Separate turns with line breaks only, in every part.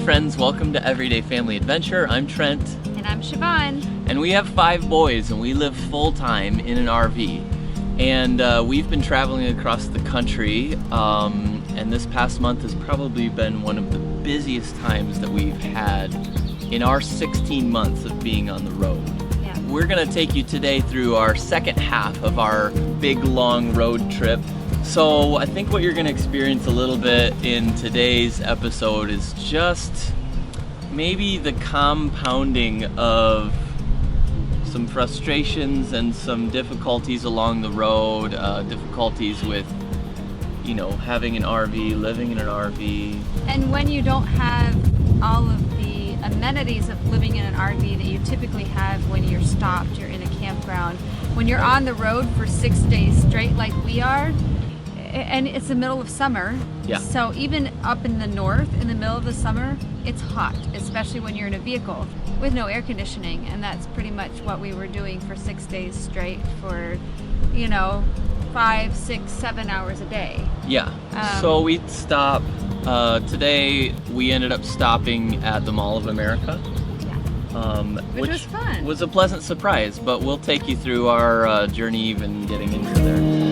friends, welcome to Everyday Family Adventure. I'm Trent.
And I'm Siobhán.
And we have 5 boys and we live full-time in an RV. And we've been traveling across the country, and this past month has probably been one of the busiest times that we've had in our 16 months of being on the road.
Yeah.
We're gonna take you today through our second half of our big long road trip. So I think what you're gonna experience a little bit in today's episode is just maybe the compounding of some frustrations and some difficulties along the road, difficulties with, you know, having an RV, living in an RV.
And when you don't have all of the amenities of living in an RV that you typically have when you're stopped, you're in a campground. When you're on the road for 6 days straight like we are, and it's the middle of summer,
yeah.
So even up in the north, in the middle of the summer, it's hot, especially when you're in a vehicle with no air conditioning, and that's pretty much what we were doing for 6 days straight for, 5, 6, 7 hours a day.
Yeah, so we'd stop, today we ended up stopping at the Mall of America.
Yeah. Which was fun.
Was a pleasant surprise, but we'll take you through our journey even getting into there.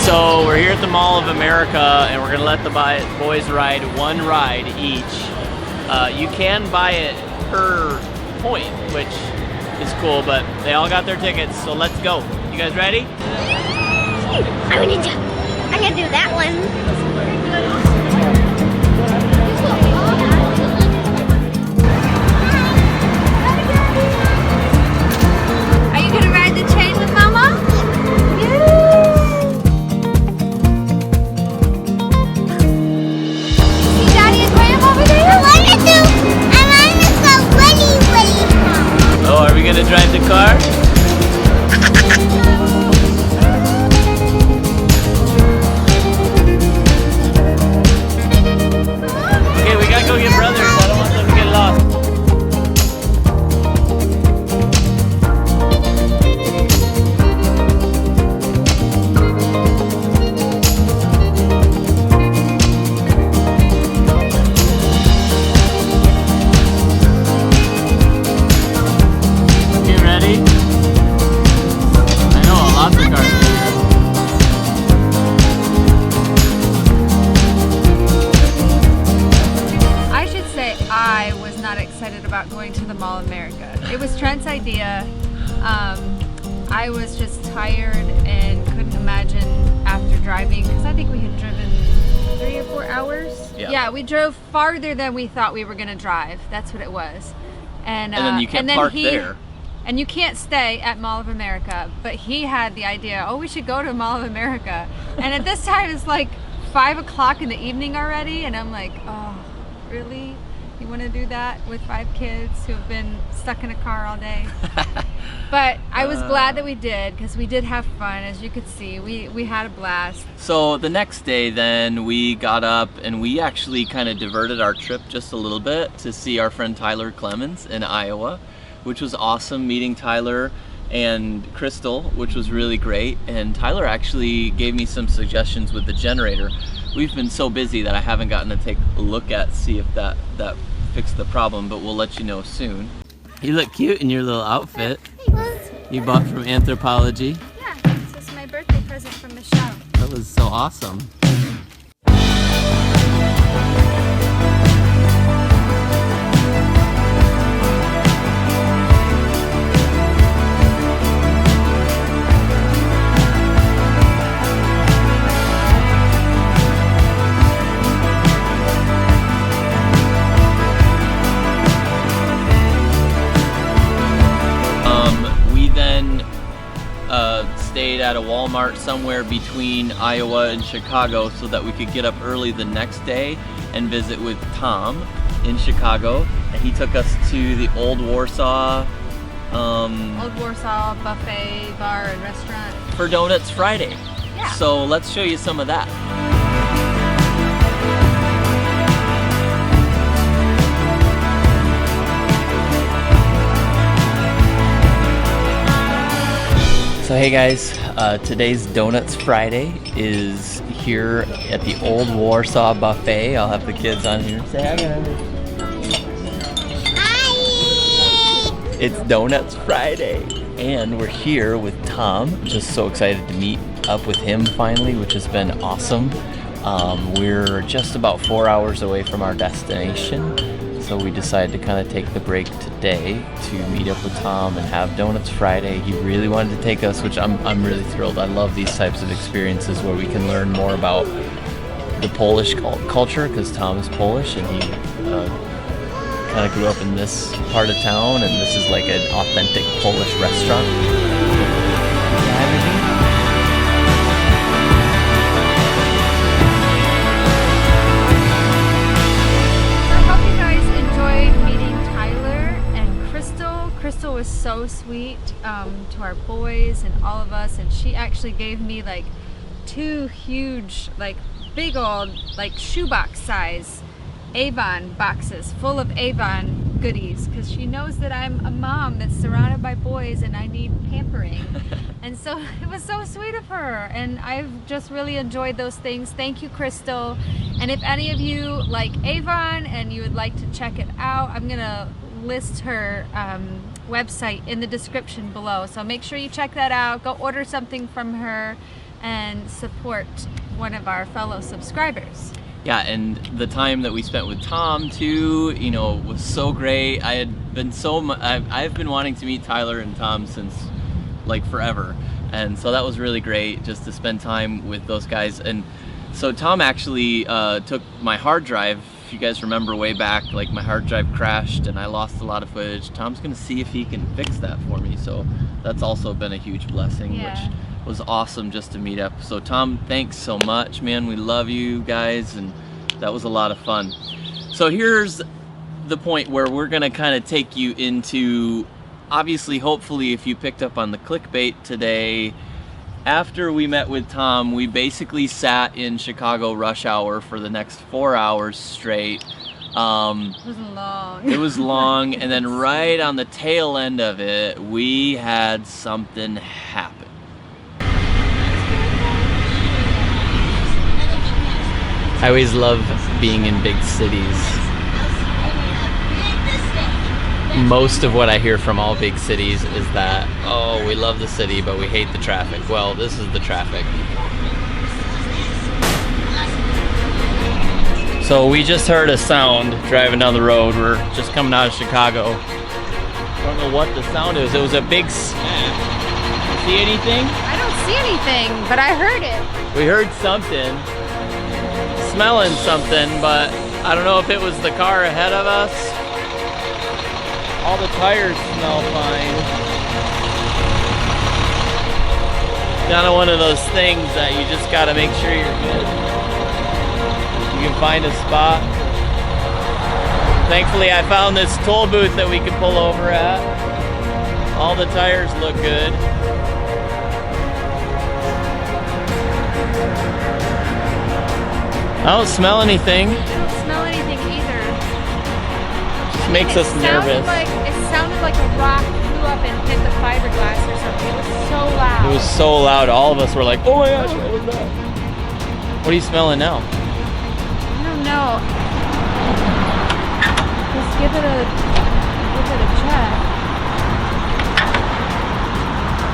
So we're here at the Mall of America, and we're gonna let the boys ride one ride each. You can buy it per point, which is cool, but they all got their tickets, so let's go. You guys ready?
I'm gonna do that one.
Gonna drive the car? Okay, we gotta go get brothers. I don't want them to get lost.
Going to the Mall of America. It was Trent's idea. I was just tired and couldn't imagine after driving, because I think we had driven 3 or 4 hours.
Yeah,
we drove farther than we thought we were going to drive. That's what it was. And
then you can't park there.
And you can't stay at Mall of America. But he had the idea, we should go to Mall of America. And at this time it's like 5 o'clock in the evening already, and I'm like, oh, really? You want to do that with 5 kids who have been stuck in a car all day? But I was glad that we did, because we did have fun. As you could see, we had a blast.
So the next day then we got up and we actually kind of diverted our trip just a little bit to see our friend Clemens in Iowa, which was awesome, meeting Tyler and Crystal, which was really great. And Tyler actually gave me some suggestions with the generator. We've been so busy that I haven't gotten to take a look at, see if that fixed the problem, but we'll let you know soon. You look cute in your little outfit. You bought from Anthropologie.
Yeah, this was my birthday present from Michelle.
That was so awesome. stayed at a Walmart somewhere between Iowa and Chicago so that we could get up early the next day and visit with Tom in Chicago. And he took us to the Old Warsaw
Buffet bar and restaurant
for Donuts Friday.
Yeah.
So let's show you some of that. So hey guys, today's Donuts Friday is here at the Old Warsaw Buffet. I'll have the kids on here. Say hi, guys.
Hi!
It's Donuts Friday, and we're here with Tom. Just so excited to meet up with him finally, which has been awesome. We're just about 4 hours away from our destination, so we decided to kind of take the break today to meet up with Tom and have Donuts Friday. He really wanted to take us, which I'm really thrilled. I love these types of experiences where we can learn more about the Polish culture, because Tom is Polish and he kind of grew up in this part of town, and this is like an authentic Polish restaurant.
Crystal was so sweet to our boys and all of us, and she actually gave me like 2 huge, like big old, like shoebox size Avon boxes full of Avon goodies, because she knows that I'm a mom that's surrounded by boys and I need pampering. And so it was so sweet of her, and I've just really enjoyed those things. Thank you, Crystal. And if any of you like Avon and you would like to check it out, I'm gonna list her website in the description below, so make sure you check that out. Go order something from her and support one of our fellow subscribers.
Yeah, and the time that we spent with Tom too, you know, was so great. I've been wanting to meet Tyler and Tom since like forever, and so that was really great just to spend time with those guys. And so Tom actually took my hard drive. If you guys remember way back, like my hard drive crashed and I lost a lot of footage. Tom's gonna see if he can fix that for me, so that's also been a huge blessing.
Yeah.
Which was awesome just to meet up. So Tom, thanks so much, man. We love you guys, and that was a lot of fun. So here's the point where we're gonna kind of take you into, obviously, hopefully, if you picked up on the clickbait today, after we met with Tom, we basically sat in Chicago rush hour for the next 4 hours straight.
It was long.
It was long, and then right on the tail end of it, we had something happen. I always love being in big cities. Most of what I hear from all big cities is that, oh, we love the city, but we hate the traffic. Well, this is the traffic. So we just heard a sound driving down the road. We're just coming out of Chicago. I don't know what the sound is. It was a big smack. See anything?
I don't see anything, but I heard it.
We heard something. Smelling something, but I don't know if it was the car ahead of us. All the tires smell fine. Kind of one of those things that you just gotta make sure you're good. You can find a spot. Thankfully, I found this toll booth that we could pull over at. All the tires look good. I don't smell anything.
I don't smell anything either.
Just makes us nervous.
It sounded like a rock flew up and hit the fiberglass or something. It was so loud.
It was so loud. All of us were like, oh my gosh, what was that? What are you smelling now?
I don't know. Just give it a check.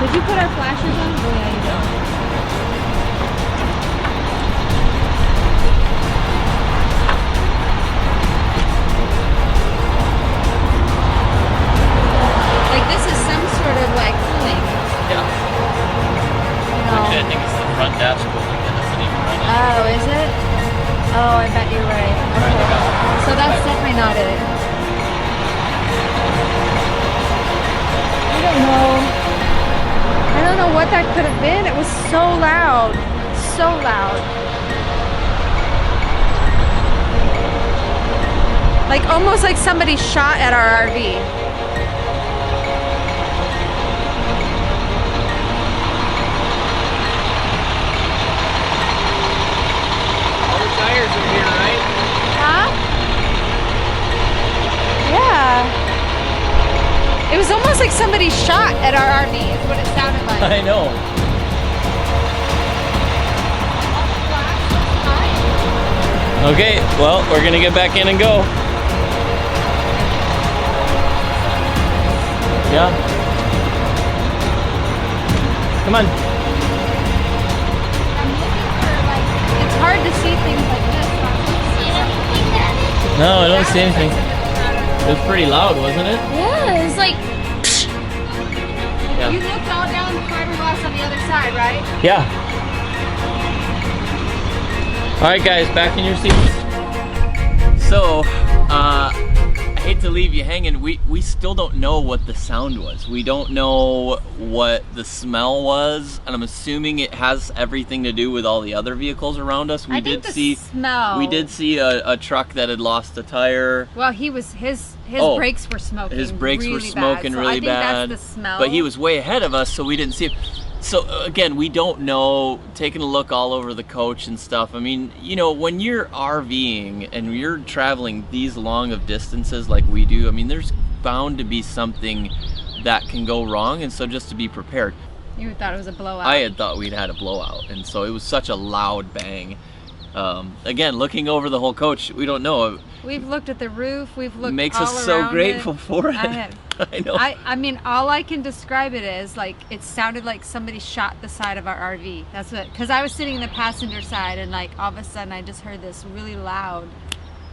Did you put our flashes on? Oh yeah, you did. This is some sort of like cooling.
Yeah. Actually, I think it's the front dashboard. It doesn't even run it.
Oh, is it? Oh, I bet you're right. Okay. So that's definitely not it. I don't know what what that could have been. It was so loud. So loud. Like almost like somebody shot at our RV.
All the tires are here, right?
Huh? Yeah. It was almost like somebody shot at our RV is what it sounded like.
I know. Okay, well, we're gonna get back in and go. Yeah. Come on.
I'm looking for like, it's hard to see things like this.
No, I don't see anything. It was pretty loud, wasn't it?
Yeah, it's like.
Yeah.
You looked all down the fiberglass on the other side, right?
Yeah. All right, guys, back in your seats. So, I hate to leave you hanging. We still don't know what the sound was. We don't know what the smell was, and I'm assuming it has everything to do with all the other vehicles around us.
I think the smell.
We did see a truck that had lost a tire.
Well, his
Oh,
brakes were smoking.
His brakes were
really
smoking
bad. So
really
I think
bad.
That's the smell.
But he was way ahead of us, so we didn't see it. So again, we don't know. Taking a look all over the coach and stuff. I mean, you know, when you're RVing and you're traveling these long of distances like we do, I mean, there's bound to be something that can go wrong, and so just to be prepared.
You thought it was a blowout.
I had thought we'd had a blowout, and so it was such a loud bang. Again, looking over the whole coach, we don't know.
We've looked at the roof. We've looked
Makes
all
us so
around
grateful
it.
for it.
I
know.
I mean, all I can describe it is like it sounded like somebody shot the side of our RV. That's what. Because I was sitting in the passenger side, and like all of a sudden, I just heard this really loud.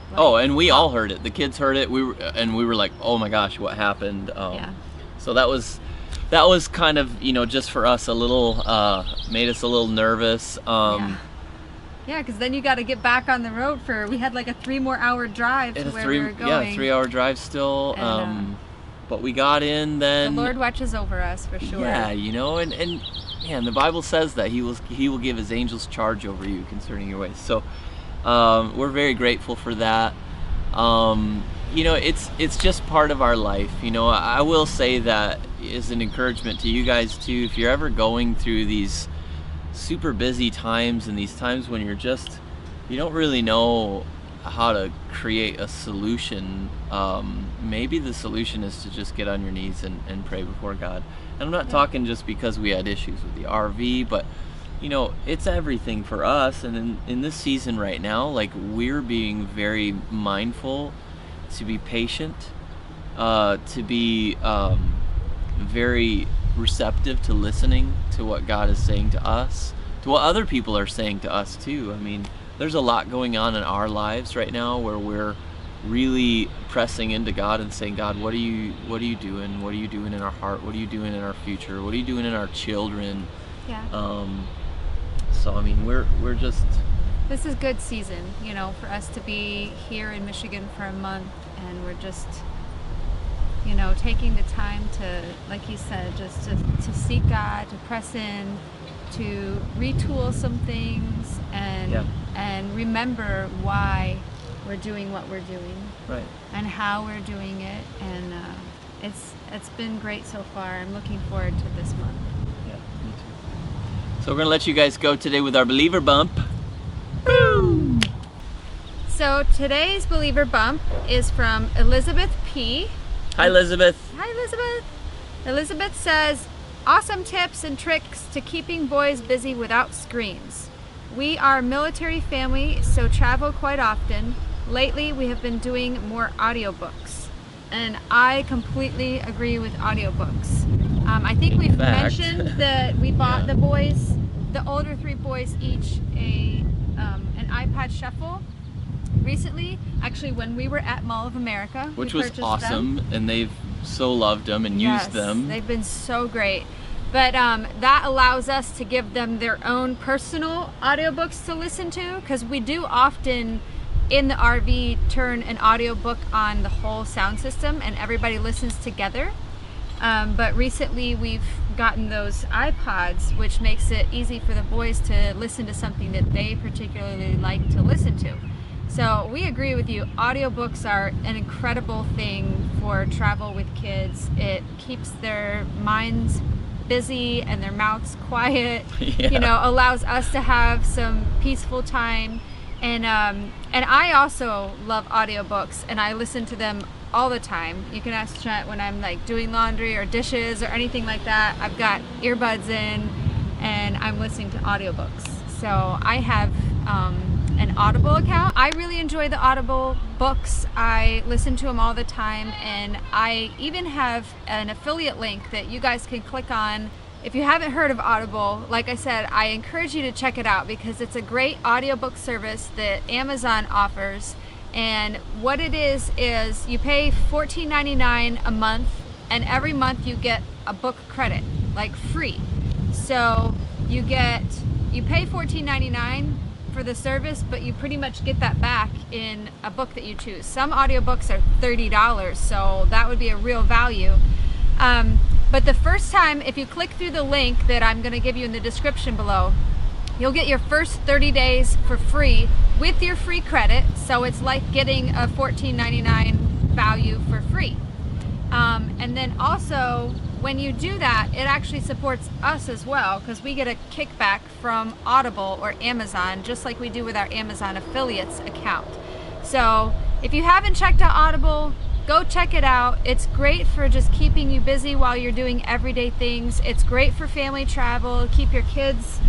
Like,
Oh, and we all heard it. The kids heard it. We were like, "Oh my gosh, what happened?"
Yeah.
So that was kind of, you know, just for us a little made us a little nervous.
Yeah, because then you got to get back on the road we had like a 3 more hour drive to where we were going.
Yeah, 3 hour drive still.
And,
but we got in then.
The Lord watches over us for sure.
Yeah, you know, and man, the Bible says that He will give His angels charge over you concerning your ways. So we're very grateful for that. You know, it's just part of our life. You know, I will say that is an encouragement to you guys too. If you're ever going through these super busy times and these times when you don't really know how to create a solution, maybe the solution is to just get on your knees and pray before God. And I'm not talking just because we had issues with the RV, but you know, it's everything for us. And in this season right now, like, we're being very mindful to be patient, to be very receptive to listening to what God is saying to us, to what other people are saying to us too. I mean, there's a lot going on in our lives right now where we're really pressing into God and saying, God, what are you doing? What are you doing in our heart? What are you doing in our future? What are you doing in our children?
Yeah.
So I mean, we're just.
This is good season, you know, for us to be here in Michigan for a month, and we're just, you know, taking the time to, like you said, just to seek God, to press in, to retool some things, and remember why we're doing what we're doing,
right,
and how we're doing it, and it's been great so far. I'm looking forward to this month.
Yeah, me too. So we're gonna let you guys go today with our believer bump.
Woo! So today's believer bump is from Elizabeth P.
Hi, Elizabeth.
Hi, Elizabeth. Elizabeth says, awesome tips and tricks to keeping boys busy without screens. We are a military family, so travel quite often. Lately, we have been doing more audiobooks. And I completely agree with audiobooks. I think we've mentioned that we bought the boys, the older 3 boys, each an iPad Shuffle recently, actually when we were at Mall of America.
Which was awesome, and they've so loved them and used them.
They've been so great. But that allows us to give them their own personal audiobooks to listen to, because we do often in the RV turn an audiobook on the whole sound system and everybody listens together. But recently we've gotten those iPods, which makes it easy for the boys to listen to something that they particularly like to listen to. So we agree with you. Audiobooks are an incredible thing for travel with kids. It keeps their minds busy and their mouths quiet.
Yeah.
You know, allows us to have some peaceful time. And I also love audiobooks, and I listen to them all the time. You can ask Trent when I'm like doing laundry or dishes or anything like that. I've got earbuds in and I'm listening to audiobooks. So I have an Audible account. I really enjoy the Audible books. I listen to them all the time, and I even have an affiliate link that you guys can click on. If you haven't heard of Audible, like I said, I encourage you to check it out because it's a great audiobook service that Amazon offers. And what it is you pay $14.99 a month, and every month you get a book credit, like free. So you pay $14.99 for the service, but you pretty much get that back in a book that you choose. Some audiobooks are $30, so that would be a real value. But the first time, if you click through the link that I'm going to give you in the description below, you'll get your first 30 days for free with your free credit. So it's like getting a $14.99 value for free. And then also, when you do that, it actually supports us as well, because we get a kickback from Audible or Amazon, just like we do with our Amazon affiliates account. So if you haven't checked out Audible, go check it out. It's great for just keeping you busy while you're doing everyday things. It's great for family travel, keep your kids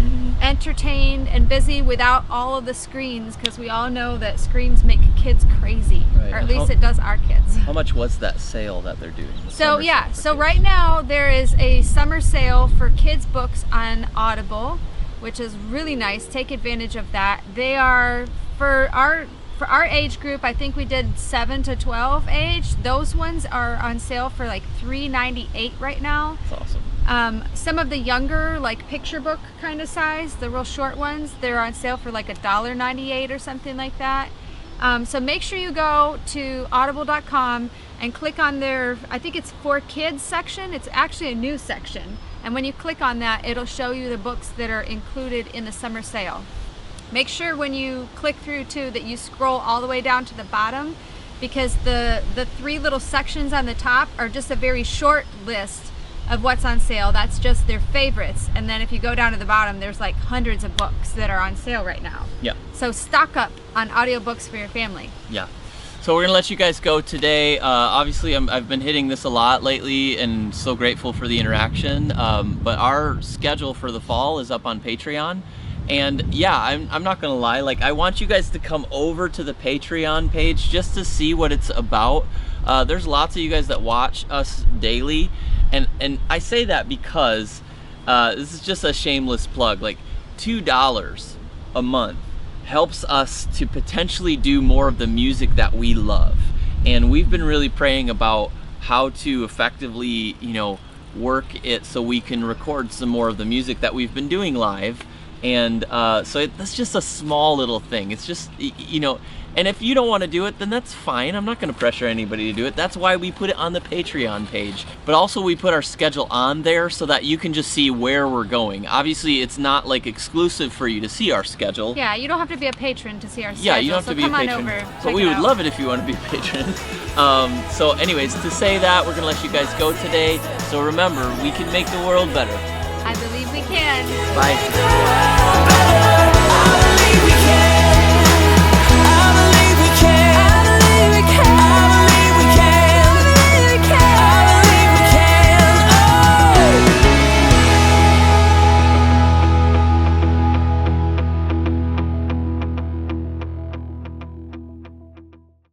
entertained and busy without all of the screens, because we all know that screens make kids crazy,
Right.
or at least it does our kids.
How much was that sale that they're doing? The
So
summer
yeah,
sale for
so
kids?
right now there is a summer sale for kids books on Audible, which is really nice. Take advantage of that. They are for our age group. I think we did 7 to 12 age. Those ones are on sale for like $3.98 right now.
That's awesome.
Some of the younger, like picture book kind of size, the real short ones, they're on sale for like $1.98 or something like that. So make sure you go to audible.com and click on their, I think it's for kids section. It's actually a new section. And when you click on that, it'll show you the books that are included in the summer sale. Make sure when you click through too that you scroll all the way down to the bottom, because the 3 little sections on the top are just a very short list of what's on sale. That's just their favorites. And then if you go down to the bottom, there's like hundreds of books that are on sale right now.
Yeah.
So stock up on audiobooks for your family.
Yeah. So we're gonna let you guys go today. Obviously, I've been hitting this a lot lately, and so grateful for the interaction. But our schedule for the fall is up on Patreon. And yeah, I'm not gonna lie, like I want you guys to come over to the Patreon page just to see what it's about. There's lots of you guys that watch us daily, and I say that because this is just a shameless plug. Like $2 a month helps us to potentially do more of the music that we love. And we've been really praying about how to effectively, work it so we can record some more of the music that we've been doing live. And so that's just a small little thing. It's just, and if you don't want to do it, then that's fine. I'm not going to pressure anybody to do it. That's why we put it on the Patreon page. But also we put our schedule on there so that you can just see where we're going. Obviously, it's not like exclusive for you to see our schedule.
Yeah, you don't have to be a patron to see our schedule.
Yeah, you don't have
so
to be a
come on
patron.
over.
But
check
we
it
would
out.
love it if you want to be a patron. So anyways, to say that, we're going to let you guys go today. So remember, we can make the world better.
I believe we can.
Bye.